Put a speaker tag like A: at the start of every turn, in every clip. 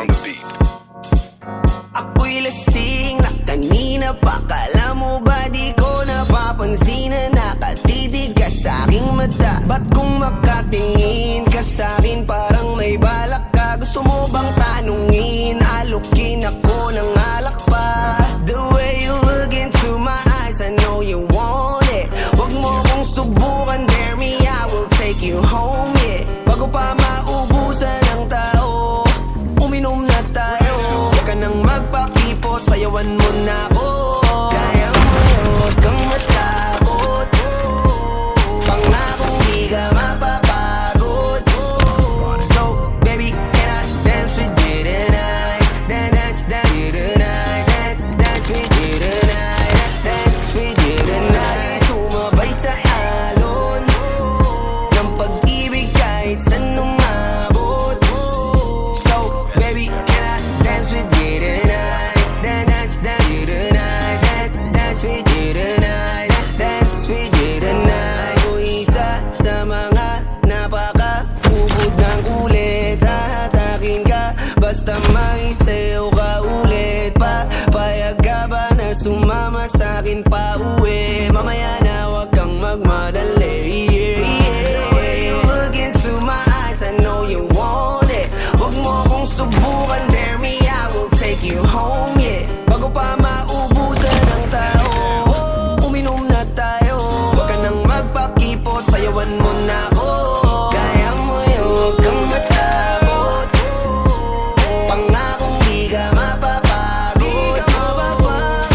A: on the beat.
B: Ako'y lasing na kanina pa. Kala mo ba di ko napapansin na nakatitig ka sa aking mata? Ba't kung makatingin ka sa'kin parang may balak ka? Gusto mo bang tanungin? Alukin ako ng alak pa. The way you look into my eyes, I know you want it. Huwag mo kong subukan, dare me, I will take you home, yeah. Bago pa maubusan ng tao, uminom na tayo. Huwag ka nang magpakipot, sayawan mo na ako. Kaya mo yun, huwag kang matakot. Pangakong di ka mapapagod. So, baby, can I dance with you tonight? Dance with you tonight. Dance with you tonight. Dance with you tonight. Sumabay sa alon ng pag-ibig kahit saan umabot. So, baby, can I dance with you tonight? Dance with you tonight. Dance with you tonight. Dance with you tonight. O isa sa mga napaka-ubod ng kulit. Hahatakin ka basta may sayo ka ulit. Papayag ka ba na sumama sa'kin pa uwi? Mamaya na wag kang magmadali. The way you look into my eyes, I know you want it. Huwag mo kong subukan, dare me, I will take you home, yeah. Bago pa maubusan ng tao, uminom na tayo. Huwag ka nang magpakipot, sayawan mo na ako. Kaya mo yun, huwag kang matakot. Pangakong di ka mapapagod.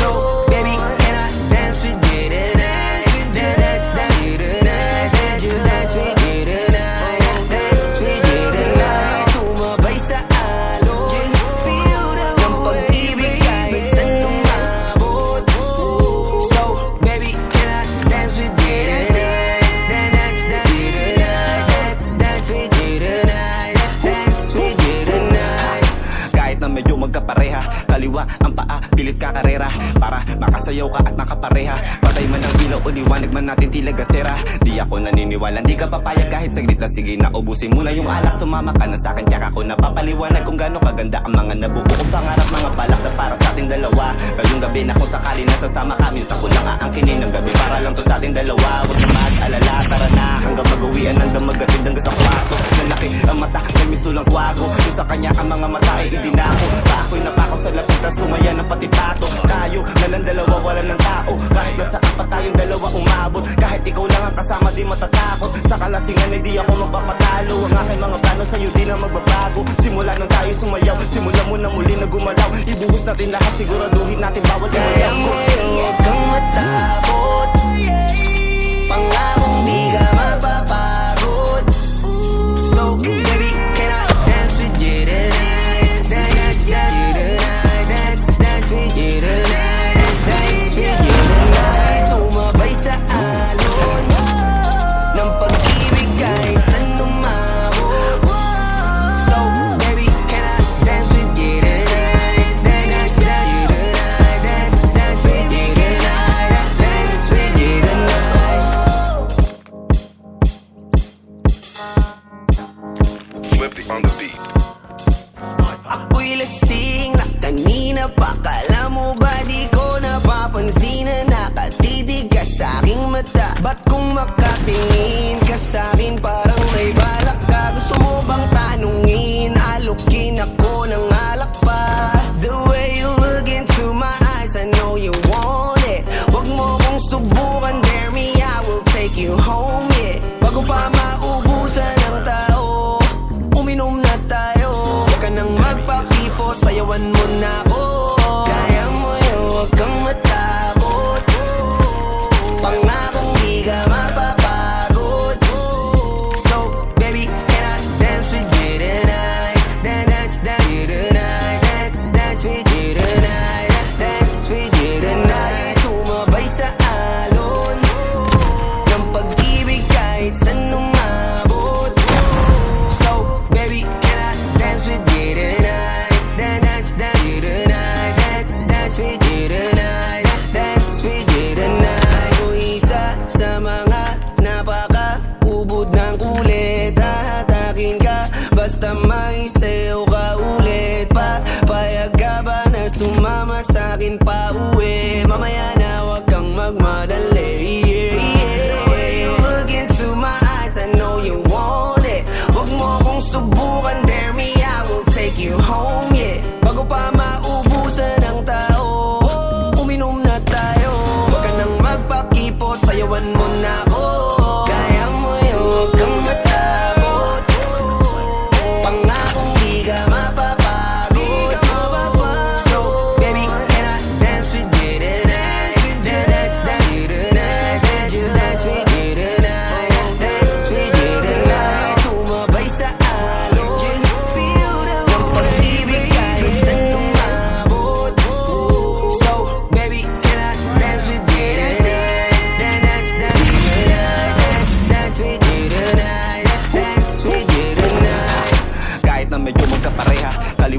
B: So, baby, can I dance with you tonight? Dance with you tonight. Dance with you tonight. Dance with you tonight. Sumabay sa alon ng pag-ibig kahit saan umabot. So, baby, can I dance with you tonight? Dance with you tonight. Dance with you tonight. Dance with you tonight.
C: Kahit na medyo magkapareha, kaliwa ang paa, pilit ka karera para makasayaw ka at makapareha. Patay man ang ilaw o liwanag man natin tila gasera. Di ako naniniwala, di ka papayag kahit saglit na. Sige na, ubusin mo na yung alak. Sumama ka na sa'kin, tsaka ko napapaliwanag kung gaano kaganda ang mga nabubuong pangarap. Mga balak na para sa ating dalawa. Ngayong gabi na kung sakali nasasama kami sa kulang aangkinin ng gabi. Para lang to sa ating dalawa. Huwag na mag-alala, tara na hanggang mag-uwian ng damagatin hanggang sa kwarto. Lalaki ang mata, may misto lang kwago. Yung sa kanya ang mga mata ay idinako. Ako'y napako sa lapit, tas tumaya ng pati pato. Tayo na lang dalawa, wala ng tao. Kahit nasaan pa tayong dalawa umabot. Kahit ikaw lang ang kasama, di matatakot. Sa kalasingan ay di ako magpapatalo. Ang aking mga plano sa'yo di na magbabago. Simula nung tayo sumayaw, simula mo na muli na gumalaw. Ibuhos natin lahat, siguraduhin natin bawat
B: Kaya mo yun, huwag kang matakot. Pangakong di ka mapapagod. So, baby, can I dance with you tonight? Dance with you tonight. Dance with you tonight. Dance with you tonight. Sumabay sa alon ng pag-ibig kahit saan umabot. So, baby, can I dance with you tonight? Dance with you tonight. Dance with you tonight. Dance with you tonight.
A: Flippy on the beat.
B: Ako'y lasing na kanina pa. Kala mo ba di ko napapansin na nakatitig ka sa aking mata? Ba't kung makatingin ka sa'kin parang may balak ka? Gusto mo bang tanungin? Alukin ako ng alak pa. The way you look into my eyes, I know you want it. Huwag mo kong subukan, dare me, I will take you home, yeah. Bago pa maubusan ng tao, uminom na tayo. Huwag ka nang magpakipot, sayawan mo na ako. Kaya mo yun, huwag kang matakot. Pangakong di ka mapapagod. So, baby, can I dance with you tonight? Dance with you tonight. Dance with you tonight. Dance with you tonight. Sumabay sa alon ng pag-ibig kahit saan umabot. So, baby, can I dance with you tonight? Dance with you tonight.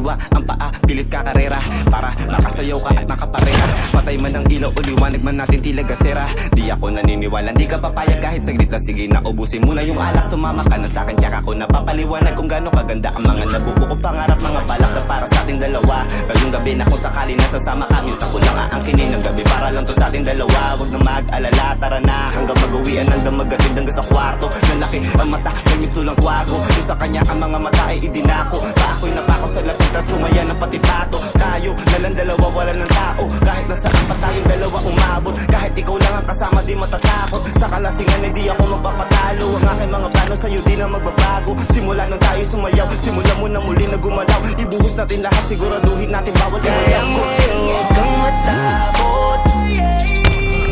C: Kaliwa ang paa, pilit kakarera para makasayaw ka at makapareha. Patay man ang ilaw o liwanag man natin tila gasera. Di ako naniniwala, di ka papayag kahit saglit na. Sige na, ubusin muna yung alak. Sumama ka na sa'kin, tsaka ko napapaliwanag kung gaano kaganda ang mga nabubuo ko pangarap. Mga balak na para sa ating dalawa. Ngayong gabi na kung sakali nasasama kami sa kulang aangkinin ng gabi para lang to sa ating dalawa. Huwag na mag-alala, tara na hanggang mag-uwian ng damagatid hanggang sa kwarto. Lalaki ang mata, may misto lang kwago. Yung sa kanya ang mga mata ay idinako. Ako'y napako sa lapit, tas tumaya ng pati pato. Tayo, nalang dalawa, wala ng tao. Kahit nasaan pa tayong dalawa umabot. Kahit ikaw lang ang kasama, di matatakot. Sa kalasingan, hindi ako magpapatalo. Ang aking mga plano sa'yo, di na magbabago. Simula nung tayo sumayaw, simula mo na muli na gumalaw. Ibuhos natin lahat, siguraduhin natin bawat
B: Kaya mo yung huwag kang matakot.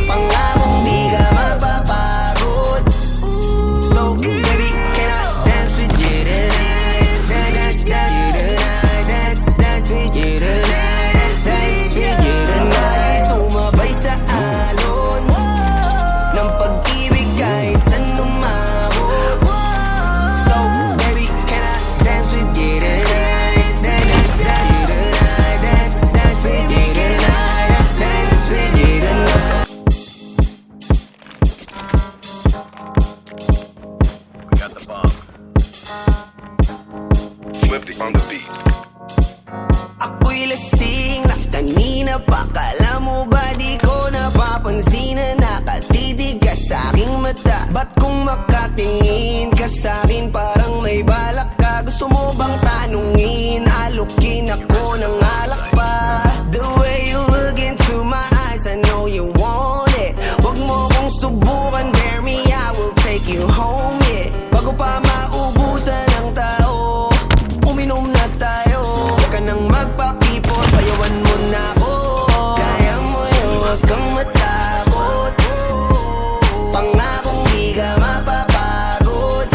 B: Pangakong di ka mapapagod. So baby, can I dance with you tonight? Dance with you tonight. Dance with you tonight. Dance with you tonight. Sumabay sa alon ng pag-ibig kahit saan umabot. So baby, can I dance with you tonight? Dance with you tonight. Dance with you tonight. Dance with you tonight.
A: We got the bomb. Swifty on the beat.
B: Ako'y lasing na kanina pa. Kala mo ba di ko napapansin na nakatitig ka sa'king mata? Ba't kung makatingin ka sa'kin parang may balak ka? Gusto mo bang tanungin? Alukin ako ng alak pa. The way you look into my eyes, I know you want it. Huwag mo kong subukan, dare me, I will take you home, yeah. Bago pa maubusan ng tao, uminom na tayo. Huwag ka nang magpakipot, sayawan mo na ako. Kaya mo yung huwag kang matakot. Pangakong di ka mapapagod.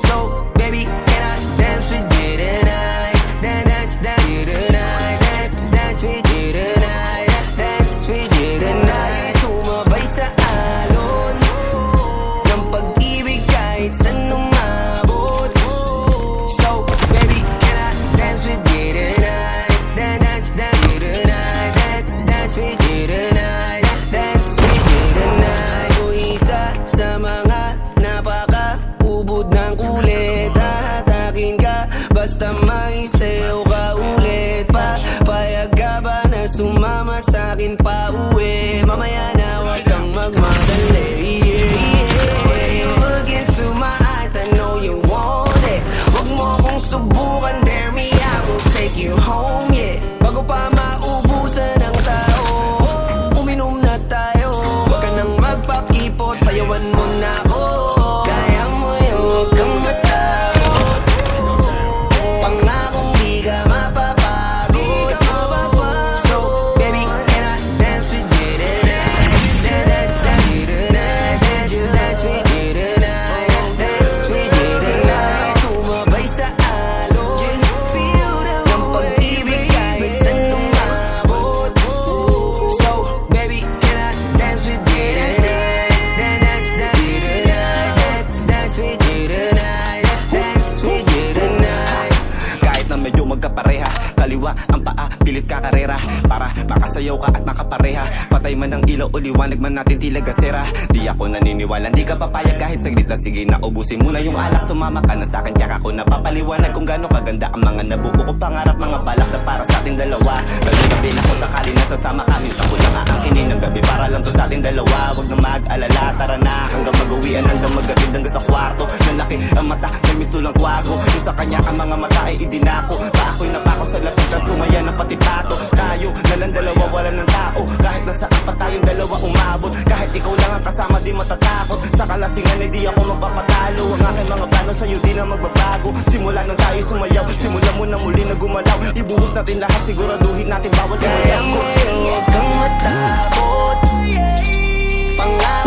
B: So baby, can I dance with you tonight? Dance with you tonight. Dance with you tonight. Dance with you tonight. Sumabay sa alon ng pag-ibig kahit saan umabot. So baby, can I dance with you tonight? Dance with you tonight. Dance with you tonight. Dance with you tonight. O isa sa mga napaka-ubod ng kulit. Hahatakin ka basta may sayo ka ulit. Papayag ka ba na sumama sa'kin pa uwi? Mamaya na huwag kang magmadali. When you look into my eyes, I know you want it. Huwag mo kong subukan, dare me, I will take you home, yeah. Bago pa maubusan ng tao, uminom na tayo. Huwag ka nang magpakipot, sayawan mo na ako. Kaya mo yung huwag kang matakot. Pangakong di ka mapapagod. So baby, can I dance with you tonight? Dance with you tonight. Dance with you tonight. Dance with you tonight. Sumabay sa alon ng pag-ibig kahit saan umabot. So baby, can I dance with you tonight? Dance with you tonight. Dance with you tonight. Dance with you tonight.
C: Kahit na medyo magkapareha, kaliwa ang paa, pilit kakarera para makasayaw ka at makapareha. Patay man ang ilaw o liwanag man natin tila gasera. Di ako naniniwala, di ka papayag kahit saglit na. Sige na, ubusin muna yung alak. Sumama ka na sa'kin, tsaka ko napapaliwanag kung gaano kaganda ang mga nabuo ko pangarap. Mga balak na para sa ating dalawa. Ngayong gabi na kung sakali nasasama kami sa kulang aangkinin ng gabi para lang to sa ating dalawa. Huwag na mag-alala, tara na hanggang mag-uwian ng damagatid hanggang sa kwarto. Lalaki ang mata, may misto lang kwago. Yung sa kanya ang mga mata ay idinako. Ako'y napako sa lapit, tas tumaya ng pati pato. Tayo, nalang dalawa, wala ng tao. Kahit nasaan pa tayong dalawa umabot. Kahit ikaw lang ang kasama, di matatakot. Sa kalasingan, hindi ako magpapatalo. Ang aking mga plano sa'yo, di na magbabago. Simula nung tayo sumayaw, simula mo na muli na gumalaw. Ibuhos natin lahat, siguraduhin natin bawat
B: Kaya mo yung huwag kang matakot. Pangakong